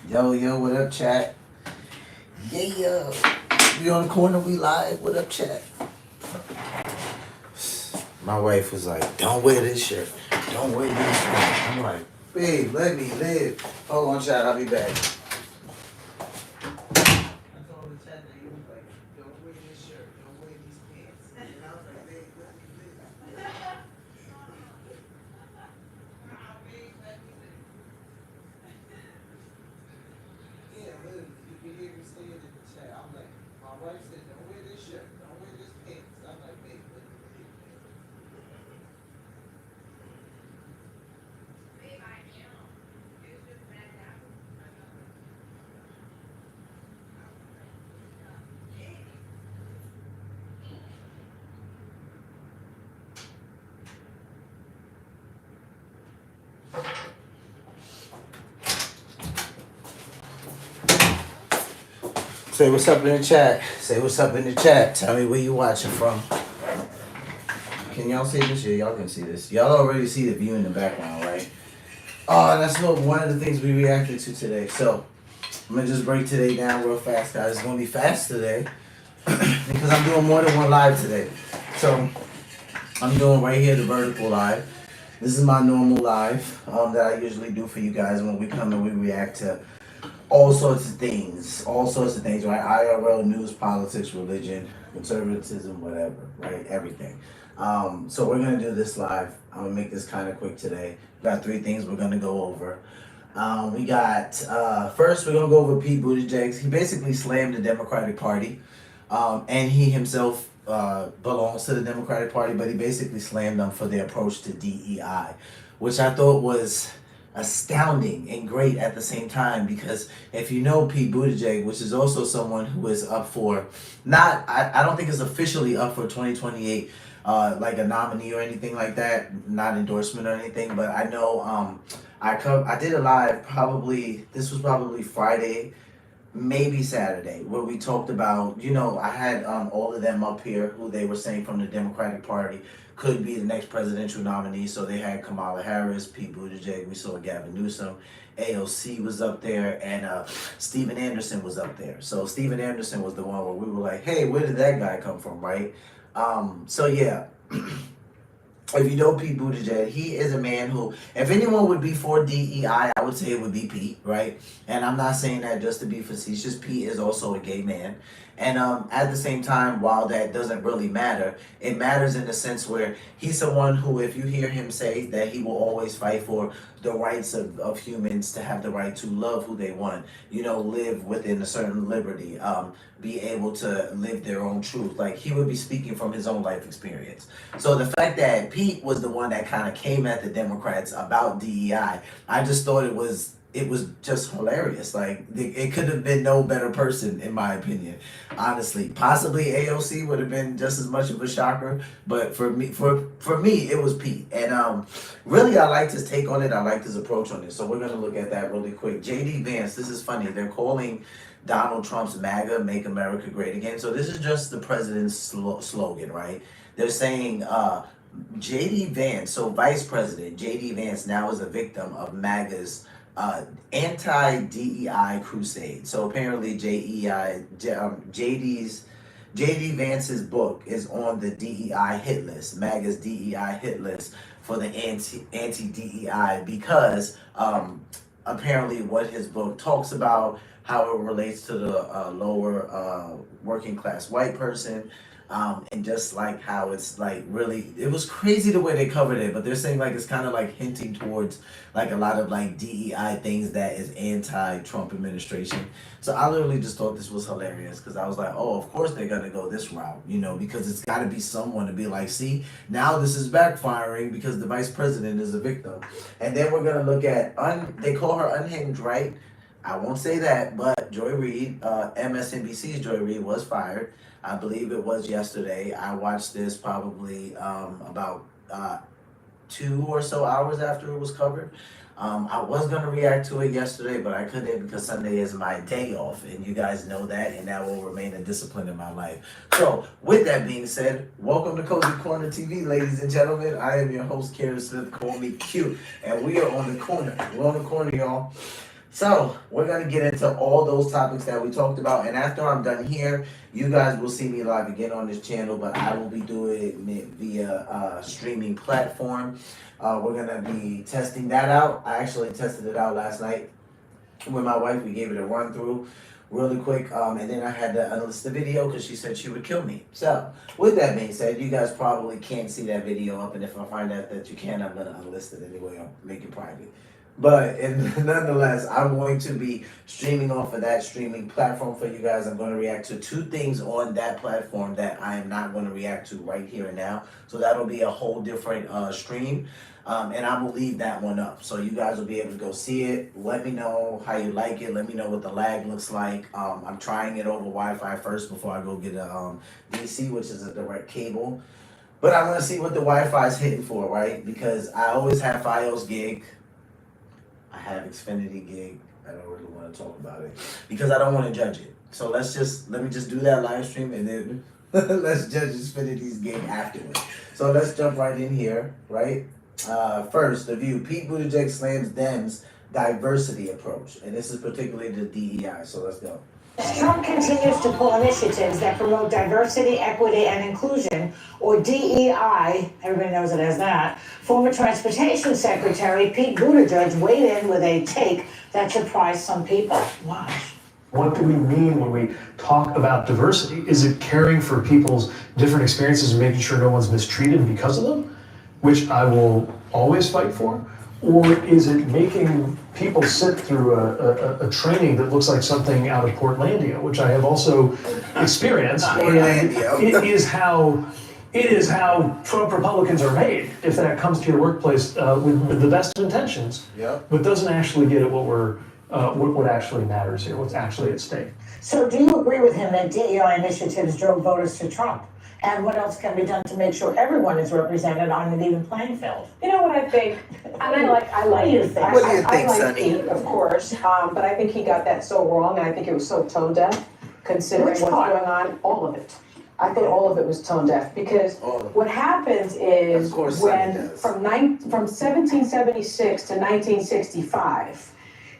Yo, yo, what up, chat? Yeah, we on the corner, we live. What up, chat? My wife was like, don't wear this shirt. Don't wear this shirt. I'm like, babe, let me live. Hold on, chat, I'll be back. I told the chat that he was like, don't wear this shirt. Don't wear these pants. And I was like, babe, let me live. Yeah, literally, you can hear me saying it in the chat. I'm like, my wife said, don't wear this shirt. Don't wear this pants. I'm like, babe, let me live. Say what's up in the chat. Say what's up in the chat. Tell me where you watching from. Can y'all see this? Yeah, y'all can see this. Y'all already see the view in the background, right? Oh, that's one of the things we reacted to today. So I'm gonna just break today down real fast, guys. It's gonna be fast today because I'm doing more than one live today. So I'm doing right here the vertical live. This is my normal live that I usually do for you guys when we come and we react to all sorts of things, right? IRL, news, politics, religion, conservatism, whatever, right? Everything. So we're gonna do this live. I'm gonna make this kind of quick today. We got 3 things we're gonna go over. We got first we're gonna go over Pete Buttigieg. He basically slammed the Democratic Party, and he himself belongs to the Democratic Party, but he basically slammed them for their approach to DEI, which I thought was astounding and great at the same time, because if you know Pete Buttigieg, which is also someone who is up for I don't think is officially up for 2028 like a nominee or anything like that, not endorsement or anything, but I know I did a live, this was probably Friday, maybe Saturday, where we talked about, I had all of them up here who they were saying from the Democratic Party could be the next presidential nominee. So they had Kamala Harris, Pete Buttigieg, we saw Gavin Newsom, AOC was up there, and Stephen Anderson was up there. So Stephen Anderson was the one where we were like, hey, where did that guy come from, right? So yeah. If you know Pete Buttigieg, he is a man who, if anyone would be for DEI, I would say it would be Pete, right? And I'm not saying that just to be facetious. Pete is also a gay man. And at the same time, while that doesn't really matter, it matters in the sense where he's someone who, if you hear him say that he will always fight for the rights of humans to have the right to love who they want, live within a certain liberty, be able to live their own truth. Like, he would be speaking from his own life experience. So the fact that Pete was the one that kind of came at the Democrats about DEI, I just thought it was just hilarious. Like, it could have been no better person, in my opinion, honestly. Possibly AOC would have been just as much of a shocker, but for me, it was Pete. And really, I liked his take on it. I liked his approach on it. So we're gonna look at that really quick. JD Vance, this is funny. They're calling Donald Trump's MAGA, Make America Great Again. So this is just the president's slogan, right? They're saying JD Vance, so Vice President JD Vance now is a victim of MAGA's anti-DEI crusade. So apparently JD Vance's book is on the DEI hit list, MAGA's DEI hit list for the anti-DEI, because apparently what his book talks about, how it relates to the lower working class white person, and just like how it's like really, it was crazy the way they covered it, but they're saying like it's kind of like hinting towards like a lot of like DEI things that is anti-Trump administration. So I literally just thought this was hilarious, because I was like, oh, of course they're gonna go this route, because it's got to be someone to be like, see, now this is backfiring because the vice president is a victim. And then we're gonna look at they call her unhinged, right? I won't say that, but Joy Reid, MSNBC's Joy Reid was fired. I believe it was yesterday. I watched this probably about 2 or so hours after it was covered. I was going to react to it yesterday, but I couldn't, because Sunday is my day off, and you guys know that, and that will remain a discipline in my life. So, with that being said, welcome to Cozy Corner TV, ladies and gentlemen. I am your host, Karen Smith. Call me cute, and we are on the corner. We're on the corner, y'all. So we're gonna get into all those topics that we talked about, and after I'm done here, you guys will see me live again on this channel, but I will be doing it via streaming platform. We're gonna be testing that out. I actually tested it out last night with my wife. We gave it a run through really quick, and then I had to unlist the video because she said she would kill me. So with that being said, you guys probably can't see that video up, and if I find out that you can, I'm gonna unlist it anyway. I'll make it private. But nonetheless, I'm going to be streaming off of that streaming platform for you guys. I'm going to react to 2 things on that platform that I am not going to react to right here and now. So that'll be a whole different stream. And I will leave that one up. So you guys will be able to go see it. Let me know how you like it. Let me know what the lag looks like. I'm trying it over Wi-Fi first before I go get a DC, which is a direct cable. But I'm going to see what the Wi-Fi is hitting for, right? Because I always have Fios gig. I have Xfinity gig. I don't really want to talk about it because I don't want to judge it. So let me just do that live stream and then let's judge Xfinity's gig afterwards. So let's jump right in here, right? First, the view. Pete Buttigieg slams Dems diversity approach, and this is particularly the DEI. So let's go. Trump continues to pull initiatives that promote diversity, equity, and inclusion, or DEI, everybody knows it as that. Former Transportation Secretary Pete Buttigieg weighed in with a take that surprised some people. Watch. What do we mean when we talk about diversity? Is it caring for people's different experiences and making sure no one's mistreated because of them, which I will always fight for? Or is it making people sit through a training that looks like something out of Portlandia, which I have also experienced? And it is how Trump Republicans are made. If that comes to your workplace with the best of intentions, but doesn't actually get at what actually matters here, what's actually at stake. So do you agree with him that DEI initiatives drove voters to Trump? And what else can be done to make sure everyone is represented on an even playing field? You know what I think, and I like What do you think, Sonny? Pete, of course, but I think he got that so wrong, and I think it was so tone deaf, considering Which what's part? going on. All of it. I think all of it was tone deaf because what happens is when from 1776 to 1965.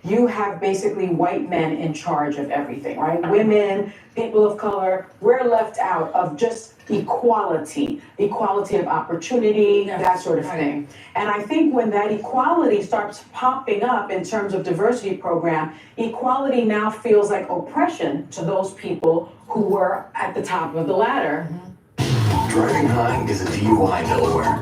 You have basically white men in charge of everything, right? Women, people of color, we're left out of just equality of opportunity, that sort of thing. And I think when that equality starts popping up in terms of diversity program, equality now feels like oppression to those people who were at the top of the ladder. Driving high is a DUI in Delaware.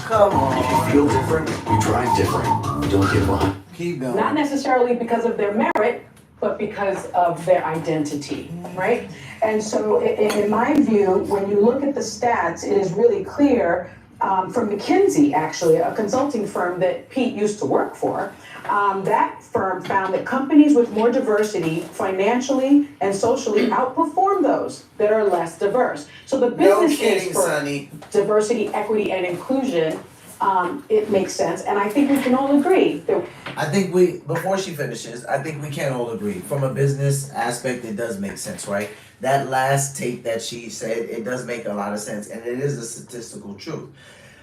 Come on. If you feel different, you drive different. Don't get behind. Keep going. Not necessarily because of their merit, but because of their identity, right? And so in my view, when you look at the stats, it is really clear from McKinsey, actually, a consulting firm that Pete used to work for, that firm found that companies with more diversity financially and socially outperform those that are less diverse. So the business case for diversity, equity, and inclusion, it makes sense, and I think we can all agree that. I think before she finishes, I think we can all agree. From a business aspect, it does make sense, right? That last take that she said, it does make a lot of sense, and it is a statistical truth.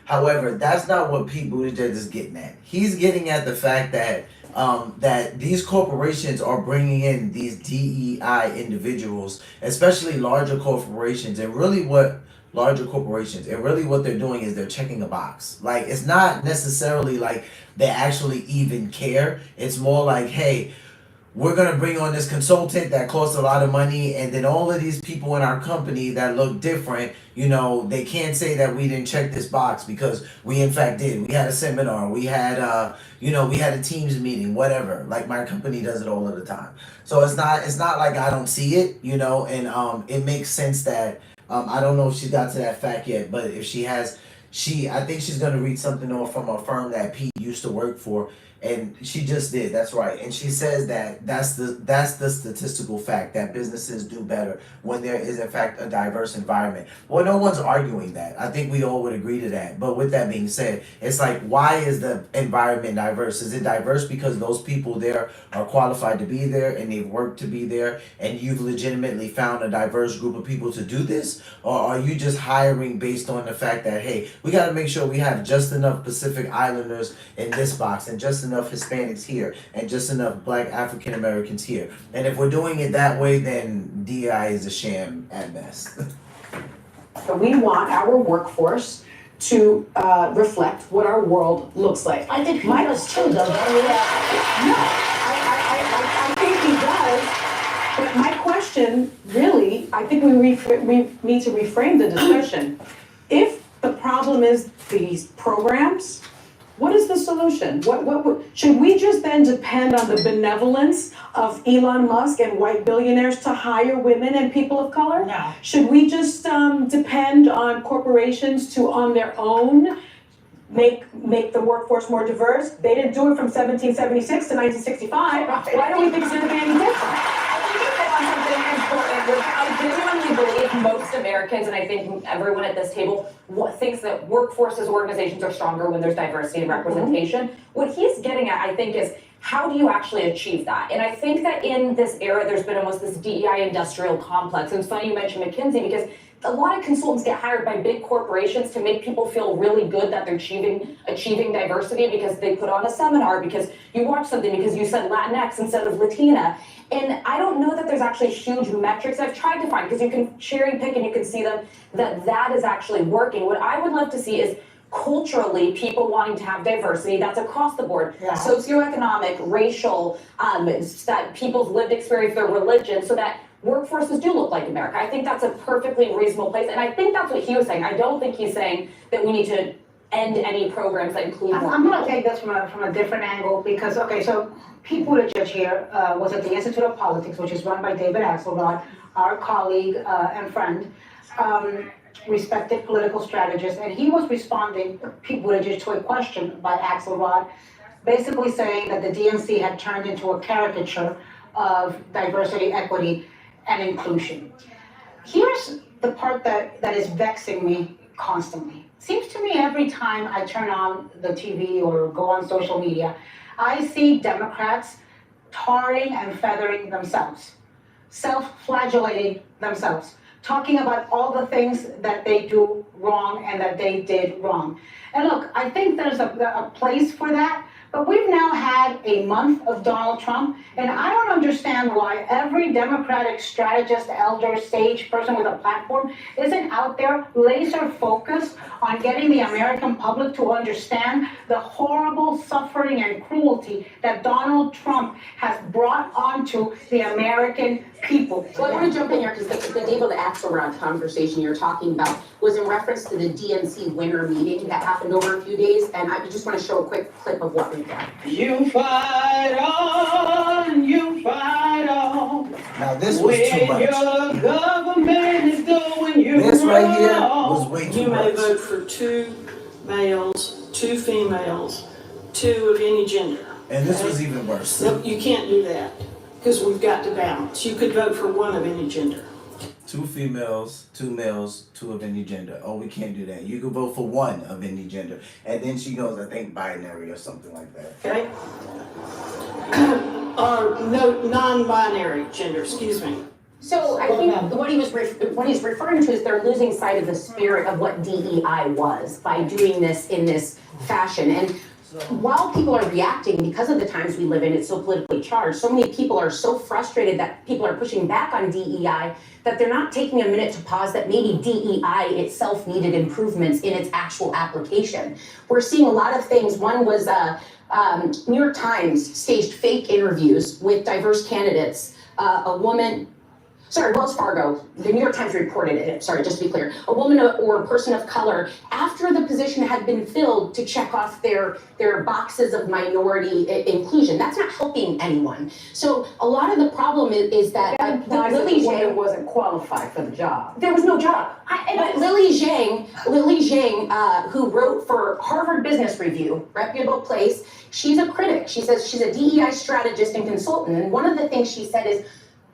However, that's not what Pete Buttigieg is getting at. He's getting at the fact that that these corporations are bringing in these DEI individuals, especially larger corporations, and really what they're doing is they're checking a box. Like, it's not necessarily like they actually even care. It's more like, hey, we're going to bring on this consultant that costs a lot of money, and then all of these people in our company that look different, you know, they can't say that we didn't check this box because we in fact did. We had a seminar, we had we had a Teams meeting, whatever. Like, my company does it all of the time. So it's not like I don't see it, you know, and it makes sense that I don't know if she's got to that fact yet, but if she has, I think she's going to read something off from a firm that Pete used to work for, and she just did. That's right. And she says that that's the statistical fact that businesses do better when there is in fact a diverse environment. Well, no one's arguing that. I think we all would agree to that. But with that being said, it's like, why is the environment diverse? Is it diverse because those people there are qualified to be there and they've worked to be there, and you've legitimately found a diverse group of people to do this? Or are you just hiring based on the fact that, hey, we got to make sure we have just enough Pacific Islanders in this box and just enough enough Hispanics here and just enough Black African Americans here. And if we're doing it that way, then DEI is a sham at best. But we want our workforce to reflect what our world looks like. I think he does too, though. No, I think he does. But my question, really, I think we need to reframe the discussion. If the problem is these programs, what is the solution? What should we just then depend on the benevolence of Elon Musk and white billionaires to hire women and people of color? No. Should we just depend on corporations to, on their own, make the workforce more diverse? They didn't do it from 1776 to 1965. Why do we think it's going to be any different? Something important, which I genuinely believe most Americans, and I think everyone at this table, thinks that workforces, organizations are stronger when there's diversity and representation. What he's getting at, I think, is how do you actually achieve that? And I think that in this era, there's been almost this DEI industrial complex. And it's funny you mentioned McKinsey, because a lot of consultants get hired by big corporations to make people feel really good that they're achieving diversity, because they put on a seminar, because you watch something, because you said Latinx instead of Latina. And I don't know that there's actually huge metrics I've tried to find, because you can cherry pick and you can see them, that is actually working. What I would love to see is culturally people wanting to have diversity that's across the board, socioeconomic, racial, that people's lived experience, their religion, so that workforces do look like America. I think that's a perfectly reasonable place. And I think that's what he was saying. I don't think he's saying that we need to end any programs that include more I'm going to take this from a different angle, because, okay, so Pete Buttigieg here was at the Institute of Politics, which is run by David Axelrod, our colleague and friend, respected political strategist, and he was responding, Pete Buttigieg, to a question by Axelrod, basically saying that the DNC had turned into a caricature of diversity, equity, and inclusion. Here's the part that is vexing me constantly. Seems to me every time I turn on the TV or go on social media, I see Democrats tarring and feathering themselves, self-flagellating themselves, talking about all the things that they do wrong and that they did wrong. And look, I think there's a place for that, but we've now had a month of Donald Trump, and I don't understand why every Democratic strategist, elder, sage person with a platform isn't out there laser focused on getting the American public to understand the horrible suffering and cruelty that Donald Trump has brought onto the American people. So I want to jump in here, because the David Axelrod conversation you're talking about was in reference to the DNC winter meeting that happened over a few days, and I just want to show a quick clip of what we've got. You fight on, you fight on. Now this was too much. When your government is doing you This right here wrong. was way too You may much. vote for 2 males, 2 females, 2 of any gender. And this was even worse. Nope, you can't do that, because we've got to balance. You could vote for 1 of any gender. 2 females, 2 males, 2 of any gender. Oh, we can't do that. You can vote for 1 of any gender. And then she goes, I think, binary or something like that. Okay? Or no, non-binary gender, excuse me. So I think what he's referring to is they're losing sight of the spirit of what DEI was by doing this in this fashion. And while people are reacting because of the times we live in, it's so politically charged, so many people are so frustrated that people are pushing back on DEI that they're not taking a minute to pause that maybe DEI itself needed improvements in its actual application. We're seeing a lot of things. One was New York Times staged fake interviews with diverse candidates. Wells Fargo, the New York Times reported it, sorry, just to be clear, a woman or a person of color, after the position had been filled, to check off their boxes of minority inclusion. That's not helping anyone. So a lot of the problem is that Lily Zhang wasn't qualified for the job. There was no job. But Lily Zhang, who wrote for Harvard Business Review, reputable place, she's a critic. She says she's a DEI strategist and consultant. And one of the things she said is,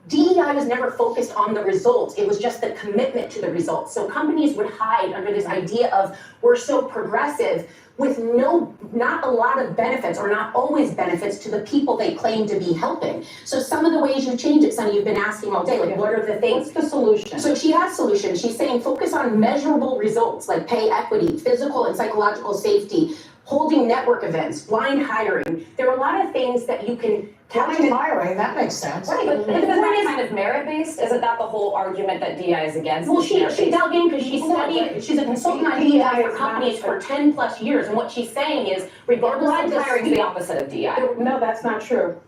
DEI was never focused on the results. It was just the commitment to the results. So companies would hide under this idea of we're so progressive with not a lot of benefits, or not always benefits, to the people they claim to be helping. So some of the ways you change it, Sonny, you've been asking all day, like what are the things? What's the solution? So she has solutions. She's saying focus on measurable results like pay equity, physical and psychological safety, holding network events, blind hiring. There are a lot of things that you can Blind hiring, that makes sense. Right, But the is point that is, kind of merit-based? Isn't that the whole argument that DEI is against? well, is she merit-based? dug in because she studied, she's a consultant on DEI for companies for 10 plus years. And what she's saying is, regardless of Blind the hiring is the opposite of DEI. No, that's not true.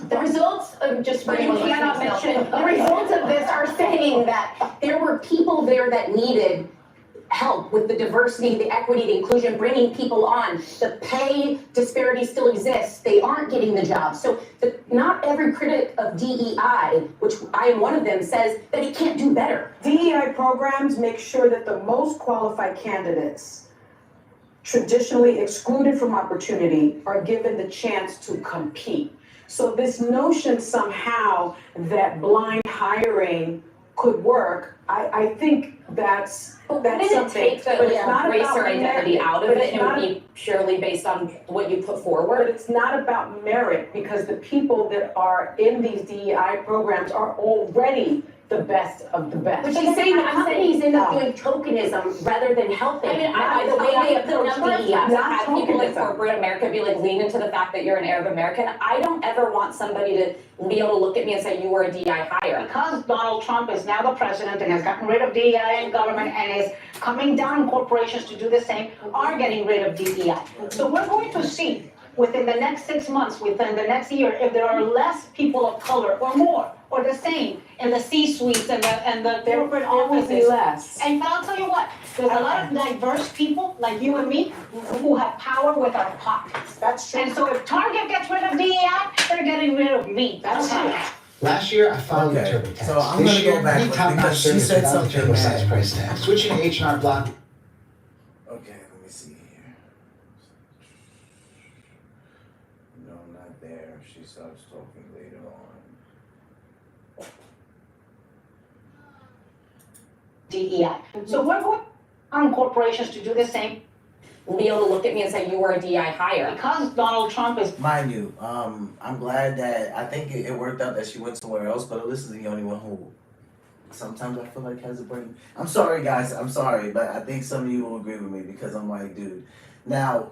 The results of just But you cannot mention- the results of this are saying that there were people there that needed help with the diversity, the equity, the inclusion, bringing people on. The pay disparity still exists. They aren't getting the job. So not every critic of DEI, which I am one of them, says that it can't do better. DEI programs make sure that the most qualified candidates, traditionally excluded from opportunity, are given the chance to compete. So this notion somehow that blind hiring could work, I think that's Wouldn't it something. take the But it's not race about or identity merit. out of But it it's and it would not- be purely based on what you put But forward? it's not about merit, because the people that are in these DEI programs are already the best of the best. But she's saying that companies end up doing tokenism rather than helping. I mean, by the way they the approach number of DEI. times I've Not had people in tokenism. corporate America be like, lean into the fact that you're an Arab American. I don't ever want somebody to be able to look at me and say, you were a DEI hire. Because Donald Trump is now the president and has gotten rid of DEI in government and is coming down on corporations to do the same, are getting rid of DEI. So we're going to see within the next 6 months, within the next year, if there are less people of color or more, or the same in the C-suites and the corporate There will be offices. less. And but I'll tell you what, there's a lot of diverse people like you and me who have power with our pockets. That's true. And so if Target gets rid of DEI, they're getting rid of me. That's Okay. true. Last year, I filed a Okay, TurboTax. so I'm This gonna go year, back any top-notch because she service said without the something turbo-sized that- price tag. Switching to H&R Block. Okay, let me see here. No, not there. She starts talking later on. DEI. So we're going on corporations to do the same Be able to look at me and say, you were a DEI hire. because Donald Trump is Mind you, I'm glad that I think it worked out that she went somewhere else, but Alyssa's the only one who sometimes I feel like has a brain. I'm sorry, guys. I'm sorry, but I think some of you will agree with me because I'm like, dude. Now,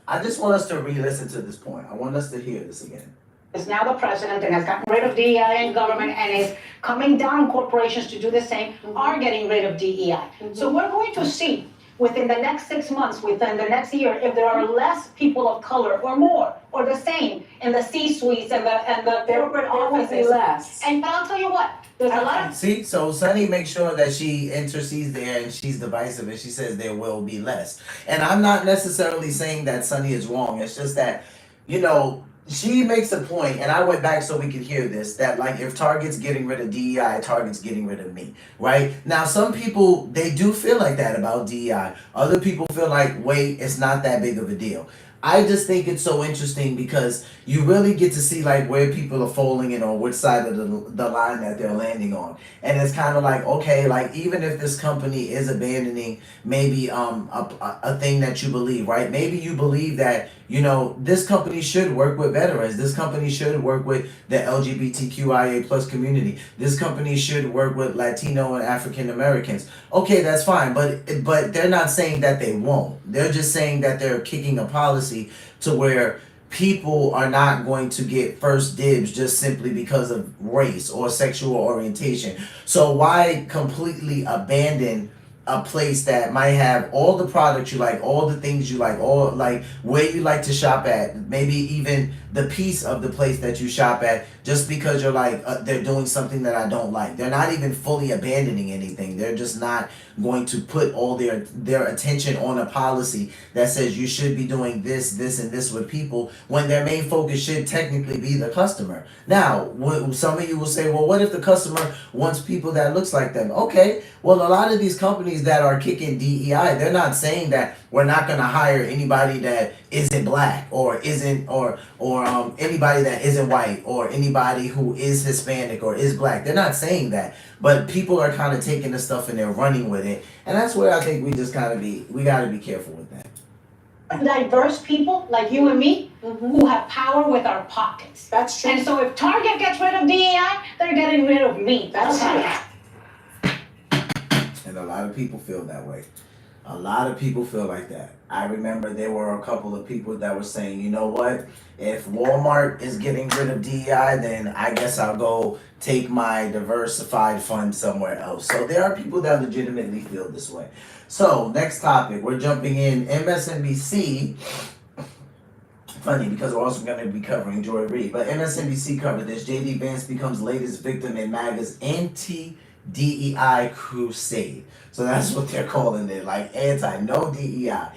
I just want us to re-listen to this point. I want us to hear this again. now the president and has gotten rid of DEI in government and is coming down on corporations to do the same, are getting rid of DEI. So we're going to see within the next 6 months, within the next year, if there are less people of color or more, or the same in the C-suites and the corporate There will be offices. less. And but I'll tell you what, there's a lot of See, so Sunny makes sure that she intercedes there and she's divisive and she says there will be less. And I'm not necessarily saying that Sunny is wrong. It's just that, you know, she makes a point, and I went back so we could hear this, that like if Target's getting rid of DEI, Target's getting rid of me, right? Now, some people, they do feel like that about DEI. Other people feel like, wait, it's not that big of a deal. I just think it's so interesting because you really get to see like where people are falling in on which side of the line that they're landing on. And it's kind of like, okay, like even if this company is abandoning maybe a thing that you believe, right? Maybe you believe that, you know, this company should work with veterans. This company should work with the LGBTQIA plus community. This company should work with Latino and African Americans. Okay, that's fine, but they're not saying that they won't. They're just saying that they're kicking a policy to where people are not going to get first dibs just simply because of race or sexual orientation. So why completely abandon a place that might have all the products you like, all the things you like, all like where you like to shop at, maybe even the piece of the place that you shop at, just because you're like, they're doing something that I don't like. They're not even fully abandoning anything. They're just not going to put all their attention on a policy that says you should be doing this, this, and this with people when their main focus should technically be the customer. Now, some of you will say, well, what if the customer wants people that looks like them? Okay, well, a lot of these companies that are kicking DEI, they're not saying that we're not going to hire anybody that isn't black or isn't or anybody that isn't white or anybody who is Hispanic or is black. They're not saying that, but people are kind of taking the stuff and they're running with it, and that's where I think we just got to be careful with that. diverse people like you and me who have power with our pockets. That's true. And so if Target gets rid of DEI, they're getting rid of me. That's Okay. true. And a lot of people feel that way. A lot of people feel like that. I remember there were a couple of people that were saying, you know what, if Walmart is getting rid of DEI, then I guess I'll go take my diversified fund somewhere else. So there are people that legitimately feel this way. So next topic, we're jumping in MSNBC. Funny because we're also going to be covering Joy Reid, but MSNBC covered this. JD Vance becomes latest victim in MAGA's anti-DEI crusade. So that's what they're calling it, like no DEI.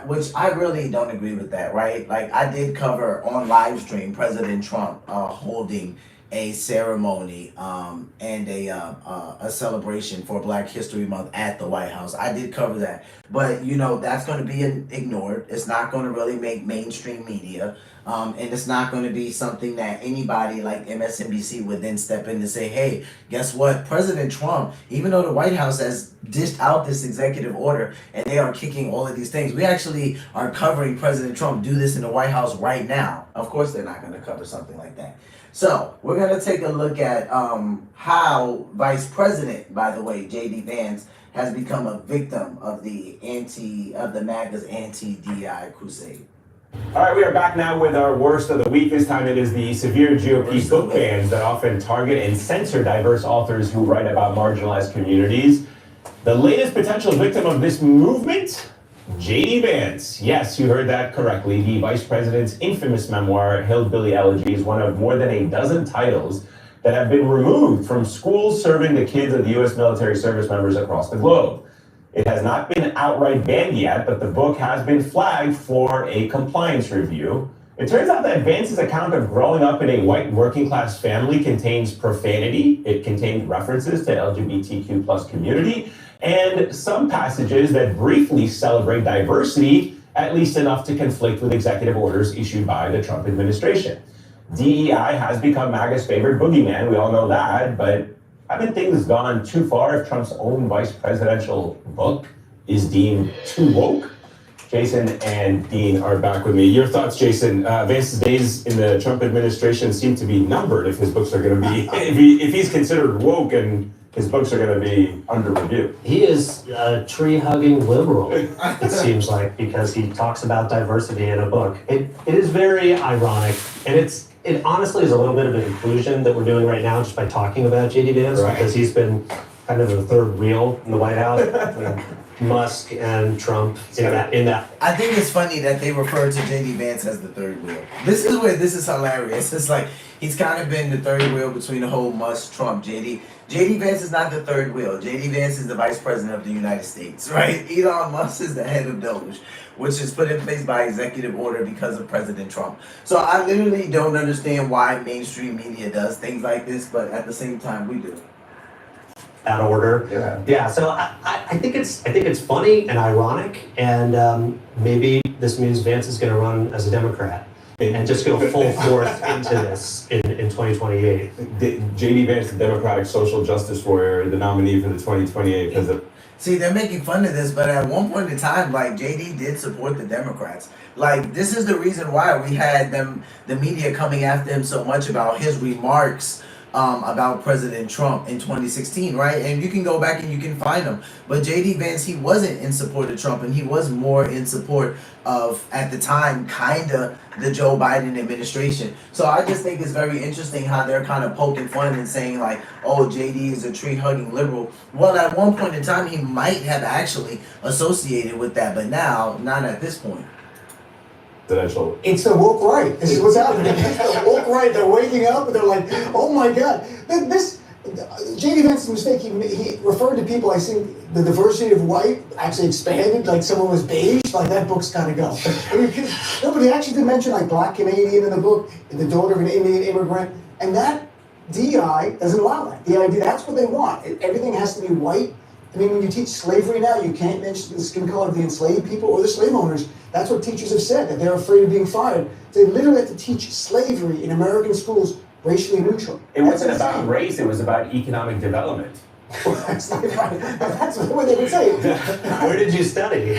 Which I really don't agree with that, right? Like I did cover on live stream President Trump holding a ceremony and a celebration for Black History Month at the White House. I did cover that, but you know that's going to be ignored. It's not going to really make mainstream media, and it's not going to be something that anybody like MSNBC would then step in and say, hey, guess what? President Trump, even though the White House has dished out this executive order and they are kicking all of these things, we actually are covering President Trump do this in the White House right now. Of course they're not going to cover something like that. So we're going to take a look at how Vice President, by the way, JD Vance, has become a victim of the MAGA's anti-DEI crusade. All right, we are back now with our worst of the week. This time it is the severe GOP book bans that often target and censor diverse authors who write about marginalized communities. The latest potential victim of this movement, JD Vance. Yes, you heard that correctly. The vice president's infamous memoir, Hillbilly Elegy, is one of more than a dozen titles that have been removed from schools serving the kids of the U.S. military service members across the globe. It has not been outright banned yet, but the book has been flagged for a compliance review. It turns out that Vance's account of growing up in a white working class family contains profanity. It contains references to LGBTQ plus community and some passages that briefly celebrate diversity, at least enough to conflict with executive orders issued by the Trump administration. DEI has become MAGA's favorite boogeyman, we all know that, but haven't things gone too far if Trump's own vice presidential book is deemed too woke? Jason and Dean are back with me. Your thoughts, Jason? Vance's days in the Trump administration seem to be numbered if his books are going to be, if he's considered woke and his books are going to be under review. He is a tree-hugging liberal, it seems like, because he talks about diversity in a book. It is very ironic, and it honestly is a little bit of an inclusion that we're doing right now just by talking about JD Vance, right? Because he's been kind of the third wheel in the White House. Musk and Trump in that. I think it's funny that they refer to JD Vance as the third wheel. This is hilarious. It's like he's kind of been the third wheel between the whole Musk Trump JD Vance is not the third wheel. JD Vance is the vice president of the United States, right? Elon Musk is the head of Doge, which is put in place by executive order because of President Trump. So I literally don't understand why mainstream media does things like this, but at the same time we do. That order. Yeah. So I think it's funny and ironic, and maybe this means Vance is going to run as a Democrat and just go full force into this in 2028. JD Vance, the Democratic social justice warrior, the nominee for the 2028 president. See, they're making fun of this, but at one point in time, like, JD did support the Democrats. Like, this is the reason why we had the media coming after him so much about his remarks about President Trump in 2016, right? And you can go back and you can find them. But JD Vance, he wasn't in support of Trump, and he was more in support of, at the time, kind of the Joe Biden administration. So I just think it's very interesting how they're kind of poking fun and saying like, oh, JD is a tree-hugging liberal. Well, at one point in time, he might have actually associated with that, but now, not at this point. It's the woke right. This is what's happening. It's the woke right. They're waking up and they're like, oh my God. This JD Vance's mistake, he referred to people, I think the diversity of white actually expanded, like someone was beige, like that book's gotta go. I mean, nobody actually did mention like Black Canadian in the book, and the daughter of an Indian immigrant, and that DEI doesn't allow that. The idea, that's what they want. Everything has to be white. I mean, when you teach slavery now, you can't mention the skin color of the enslaved people or the slave owners. That's what teachers have said, that they're afraid of being fired. They literally have to teach slavery in American schools racially neutral. It wasn't about race, it was about economic development. That's not right. That's what they would say. Where did you study?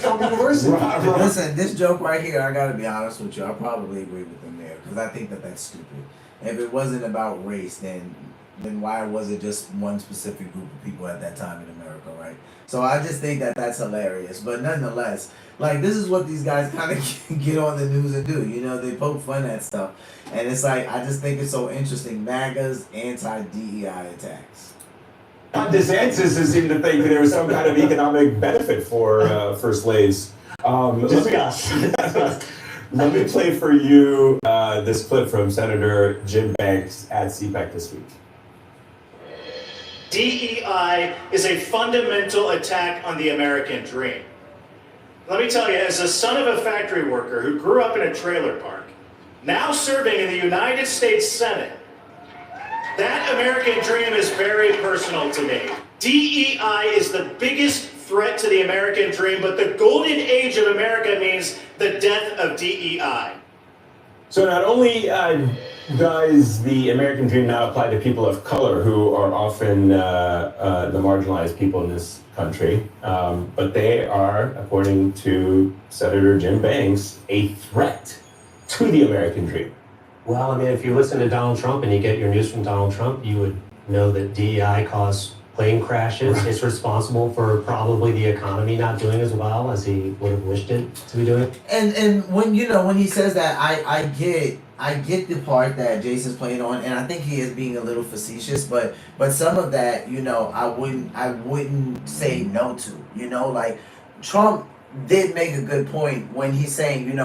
Trump University. Listen, this joke right here, I gotta be honest with you, I probably agree with them there, because I think that that's stupid. If it wasn't about race, then then why was it just one specific group of people at that time in America, right? So I just think that that's hilarious. But nonetheless, like, this is what these guys kind of get on the news and do. You know, they poke fun at stuff. And it's like, I just think it's so interesting. MAGA's anti-DEI attacks. DeSantis seemed to think that there was some kind of economic benefit for slaves. Let me play for you this clip from Senator Jim Banks at CPAC this week. DEI is a fundamental attack on the American dream. Let me tell you, as a son of a factory worker who grew up in a trailer park, now serving in the United States Senate, that American dream is very personal to me. DEI is the biggest threat to the American dream, but the golden age of America means the death of DEI. So not only does the American dream now apply to people of color who are often the marginalized people in this country, but they are, according to Senator Jim Banks, a threat to the American dream. Well, I mean, if you listen to Donald Trump and you get your news from Donald Trump, you would know that DEI caused plane crashes. Right. It's responsible for probably the economy not doing as well as he would have wished it to be doing. And when he says that, I get the part that Jason's playing on, and I think he is being a little facetious, but some of that, I wouldn't say no to. Like, Trump did make a good point when he's saying,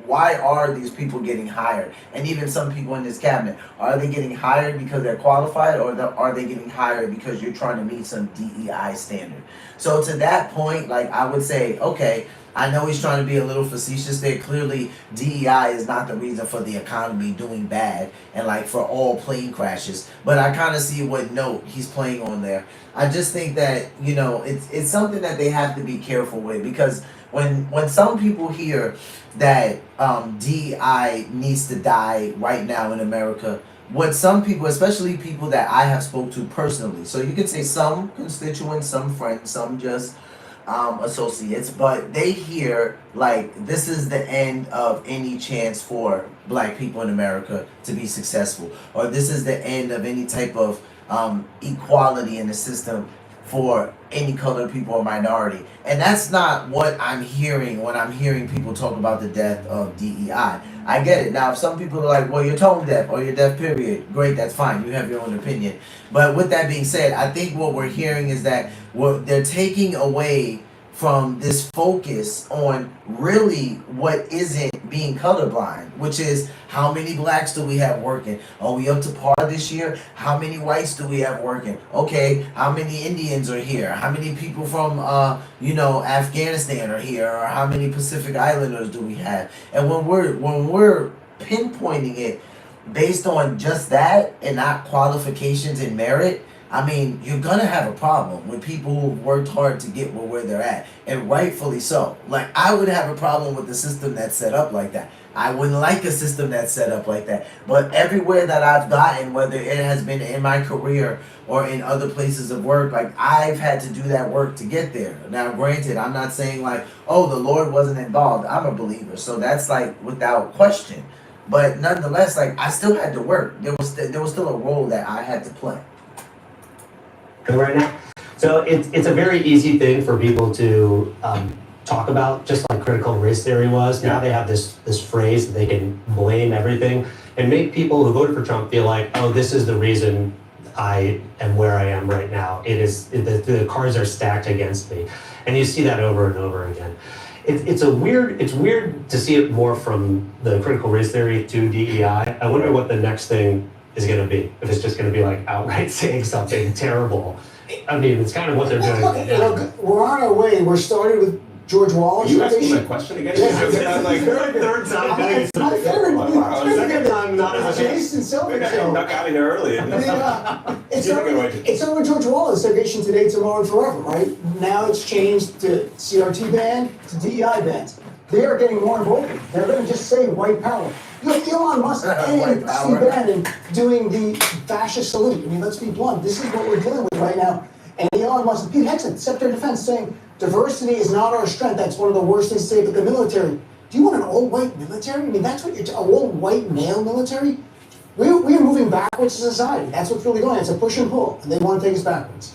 why are these people getting hired? And even some people in this cabinet, are they getting hired because they're qualified, or are they getting hired because you're trying to meet some DEI standard? So to that point, like, I would say, okay, I know he's trying to be a little facetious there. Clearly, DEI is not the reason for the economy doing bad and like for all plane crashes. But I kind of see what note he's playing on there. I just think that, it's something that they have to be careful with, because when some people hear that DEI needs to die right now in America, what some people, especially people that I have spoke to personally, so you can say some constituents, some friends, some just associates, but they hear like this is the end of any chance for black people in America to be successful, or this is the end of any type of equality in the system for any colored people or minority. And that's not what I'm hearing when I'm hearing people talk about the death of DEI. I get it. Now, if some people are like, well, you're tone deaf or you're deaf, period, great, that's fine. You have your own opinion. But with that being said, I think what we're hearing is that they're taking away from this focus on really what isn't being colorblind, which is how many blacks do we have working? Are we up to par this year? How many whites do we have working? Okay, how many Indians are here? How many people from Afghanistan are here? Or how many Pacific Islanders do we have? And when we're pinpointing it based on just that and not qualifications and merit, I mean, you're gonna have a problem with people who've worked hard to get where they're at, and rightfully so. Like, I would have a problem with the system that's set up like that. I wouldn't like a system that's set up like that. But everywhere that I've gotten, whether it has been in my career or in other places of work, like, I've had to do that work to get there. Now, granted, I'm not saying like, oh, the Lord wasn't involved. I'm a believer, so that's like without question. But nonetheless, like, I still had to work. There was still a role that I had to play. Right now. So it's a very easy thing for people to talk about, just like critical race theory was. Now they have this phrase that they can blame everything and make people who voted for Trump feel like, oh, this is the reason I am where I am right now. It is the cards are stacked against me, and you see that over and over again. It's weird to see it more from the critical race theory to DEI. I wonder what the next thing is going to be, if it's just going to be like outright saying something terrible. I mean, it's kind of what they're doing. Look, we're on our way. We're started with George Wallace. You asked me that question again? Yeah. Like third time. It's my favorite. Second time, not as Jason Silver show. Snuck out of here early. It's over with George Wallace, Segregation Today, Tomorrow, and Forever, right? Now it's changed to CRT ban, to DEI bans. They are getting more involved. They're going to just say white power. Look, Elon Musk and Steve Bannon doing the fascist salute. I mean, let's be blunt. This is what we're dealing with right now. And Elon Musk and Pete Buttigieg, Secretary of Defense, saying diversity is not our strength. That's one of the worst things to say about the military. Do you want an all-white military? I mean, that's what you're an all-white male military? We are moving backwards as a society. That's what's really going on. It's a push and pull, and they want to take us backwards.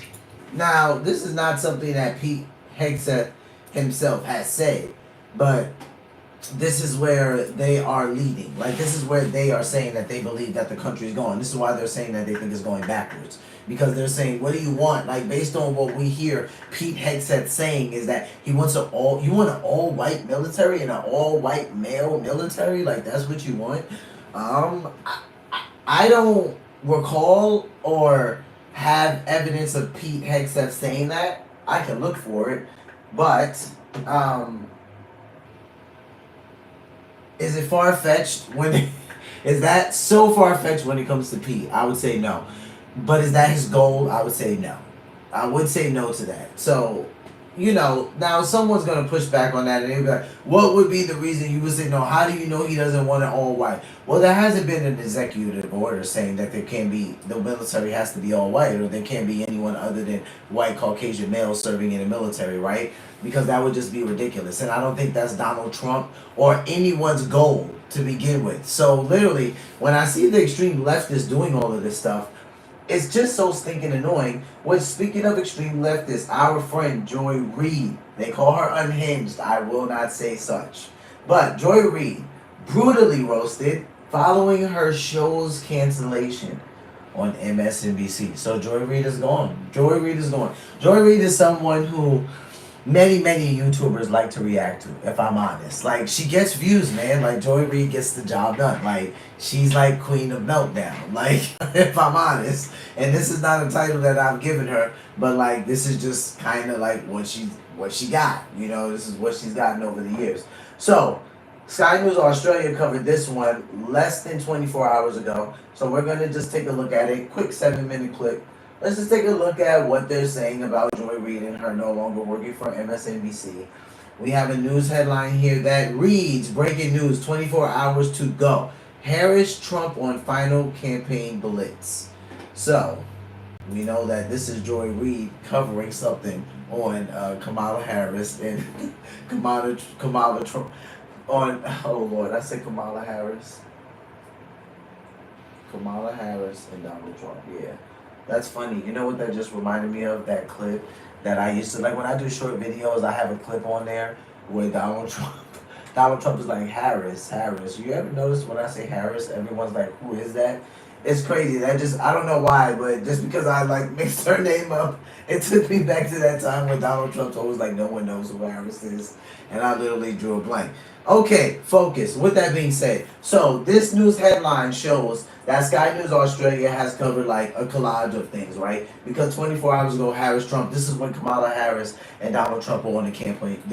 Now, this is not something that Pete Hegseth himself has said, but this is where they are leading. Like, this is where they are saying that they believe that the country is going. This is why they're saying that they think it's going backwards. Because they're saying, what do you want? Like, based on what we hear Pete Hegseth saying is that you want an all-white military and an all-white male military? Like, that's what you want? I don't recall or have evidence of Pete Hegseth saying that. I can look for it. But, is it far-fetched when... Is that so far-fetched when it comes to Pete? I would say no. But is that his goal? I would say no. I would say no to that. So, you know, now someone's going to push back on that and they'll be like, what would be the reason you would say no? How do you know he doesn't want it all white? Well, there hasn't been an executive order saying that there can't be, the military has to be all white, or there can't be anyone other than white Caucasian males serving in the military, right? Because that would just be ridiculous. And I don't think that's Donald Trump or anyone's goal to begin with. So literally, when I see the extreme leftists doing all of this stuff, it's just so stinking annoying. Which, speaking of extreme leftists, our friend Joy Reid, they call her unhinged. I will not say such. But Joy Reid, brutally roasted following her show's cancellation on MSNBC. So Joy Reid is gone. Joy Reid is gone. Joy Reid is someone who many YouTubers like to react to, if I'm honest. Like, she gets views, man. Like, Joy Reid gets the job done. Like, she's like Queen of Meltdown. Like, if I'm honest. And this is not a title that I've given her, but like, this is just kind of like what she got. You know, this is what she's gotten over the years. So, Sky News Australia covered this one less than 24 hours ago. So we're going to just take a look at it. Quick 7-minute clip. Let's just take a look at what they're saying about Joy Reid and her no longer working for MSNBC. We have a news headline here that reads, breaking news, 24 hours to go. Harris, Trump on final campaign blitz. So, we know that this is Joy Reid covering something on Kamala Harris and Kamala Trump. On, oh Lord, I said Kamala Harris. Kamala Harris and Donald Trump, yeah. That's funny. You know what that just reminded me of? That clip that I used to, like when I do short videos, I have a clip on there where Donald Trump is like, Harris. You ever notice when I say Harris, everyone's like, who is that? It's crazy. That just, I don't know why, but just because I like mixed her name up, it took me back to that time when Donald Trump's always like, no one knows who Harris is. And I literally drew a blank. Okay, focus. With that being said, so this news headline shows that Sky News Australia has covered like a collage of things, right? Because 24 hours ago, Harris Trump, this is when Kamala Harris and Donald Trump were on the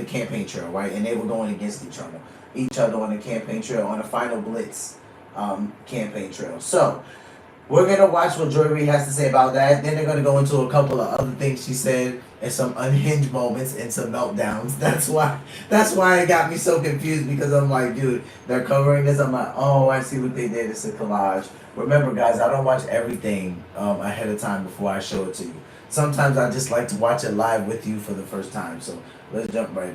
campaign trail, right? And they were going against each other on the campaign trail, on the final blitz campaign trail. So we're going to watch what Joy Reid has to say about that. Then they're going to go into a couple of other things she said and some unhinged moments and some meltdowns. That's why it got me so confused, because I'm like, dude, they're covering this. I'm like, oh, I see what they did. It's a collage. Remember, guys, I don't watch everything ahead of time before I show it to you. Sometimes I just like to watch it live with you for the first time. So let's jump right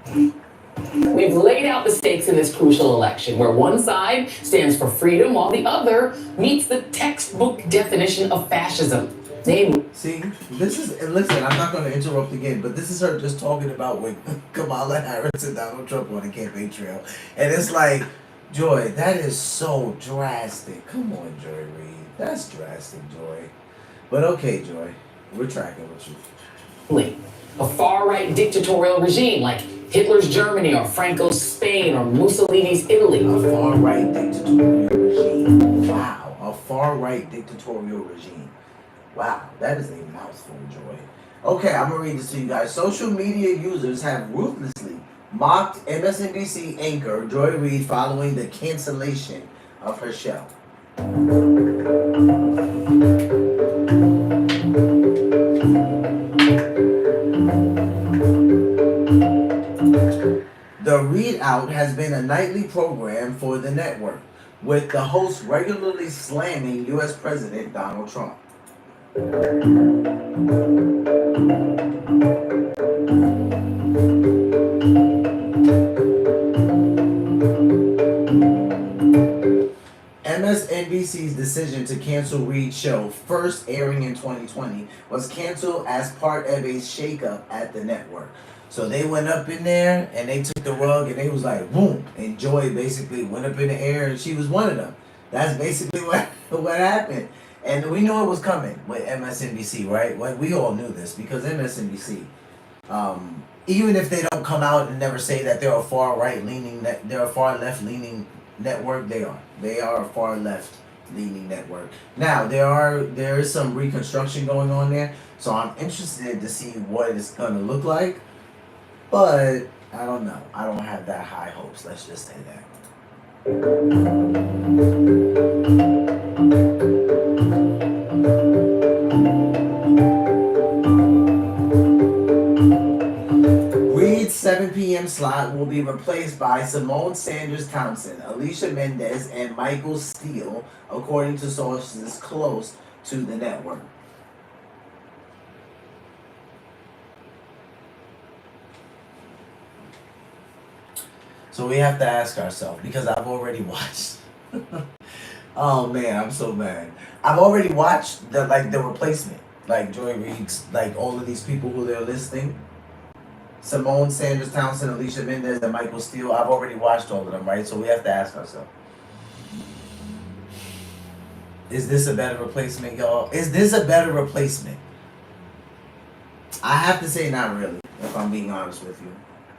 in. We've laid out the stakes in this crucial election, where one side stands for freedom while the other meets the textbook definition of fascism. See, this is, and listen, I'm not going to interrupt again, but this is her just talking about when Kamala Harris and Donald Trump on the campaign trail. And it's like, Joy, that is so drastic. Come on, Joy Reid. That's drastic, Joy. But okay, Joy, we're tracking with you. A far-right dictatorial regime like Hitler's Germany or Franco's Spain or Mussolini's Italy. A far-right dictatorial regime. Wow, a far-right dictatorial regime. Wow, that is a mouthful, Joy. Okay, I'm going to read this to you guys. Social media users have ruthlessly mocked MSNBC anchor Joy Reid following the cancellation of her show. The Read Out has been a nightly program for the network, with the host regularly slamming U.S. President Donald Trump. MSNBC's decision to cancel Reid's show, first airing in 2020, was canceled as part of a shakeup at the network. So they went up in there and they took the rug and they was like, boom. And Joy basically went up in the air and she was one of them. That's basically what happened. And we knew it was coming with MSNBC, right? Well, we all knew this because MSNBC, even if they don't come out and never say that they're a far left leaning network, they are. They are a far left leaning network. Now there is some reconstruction going on there, so I'm interested to see what it's gonna look like. But I don't know. I don't have that high hopes. Let's just say that. Reid's 7 p.m. slot will be replaced by Simone Sanders Thompson, Alicia Mendez, and Michael Steele, according to sources close to the network. So we have to ask ourselves, because I've already watched. Oh man, I'm so mad. I've already watched the replacement, like Joy Reid's, like all of these people who they're listing. Simone Sanders Thompson, Alicia Mendez, and Michael Steele. I've already watched all of them, right? So we have to ask ourselves, is this a better replacement, y'all? Is this a better replacement? I have to say not really, if I'm being honest with you.